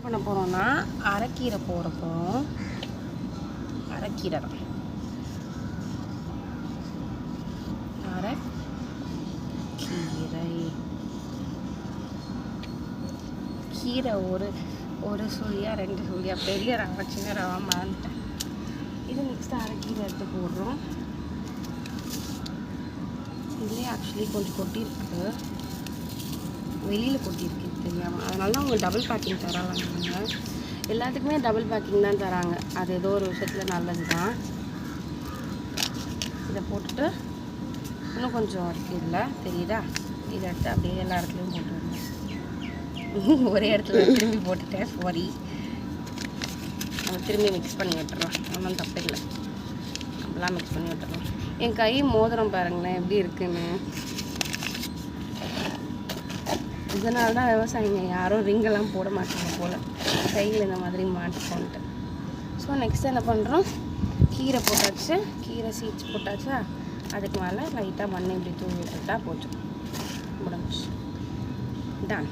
பண்ண போகிறோம்னா அரைக்கீரை போட போகிறோம். அரைக்கீரை தான் கீரை ஒரு சுழியா 2 சுழியா பெரிய ரவை சின்ன ரவா மறந்துட்டேன். இது நெக்ஸ்ட்டு அரைக்கீரை எடுத்து போடுறோம். இதுலேயே ஆக்சுவலி கொஞ்சம் கொட்டியிருக்கு, வெளியில் கொட்டியிருக்கு தெரியாமல். அதனால தான் அவங்க டபுள் பேக்கிங் தராங்க. எல்லாத்துக்குமே டபுள் பேக்கிங் தான் தராங்க. அது ஏதோ ஒரு விஷயத்தில் நல்லது தான். இதை போட்டுட்டு இன்னும் கொஞ்சம் இருக்குது இதில் தெரியுதா? இதை எடுத்து அப்படியே எல்லா இடத்துலையும் போட்டுருங்க. ஒரே இடத்துல திரும்பி போட்டுட்டேன், சாரி. நம்ம திரும்பி மிக்ஸ் பண்ணி விட்டுறலாம், ஒன்றும் தப்பு இல்லை. நம்மளாம் மிக்ஸ் பண்ணி விட்டுறலாம். என் கை மோதிரம் பாருங்களேன் எப்படி இருக்குன்னு. இதனால தான் விவசாயிங்க யாரும் ரிங்கெல்லாம் போட மாட்டாங்க போல், கையில் இந்த மாதிரி மாட்டிக்கொண்டு. ஸோ நெக்ஸ்ட் என்ன பண்ணுறோம், கீரை போட்டாச்சு, கீரை சீட்ஸ் போட்டாச்சா, அதுக்கு மேலே லைட்டாக மண்ணை இப்படி தூவி விட்டுட்டா போச்சு, முடிஞ்சு டன்.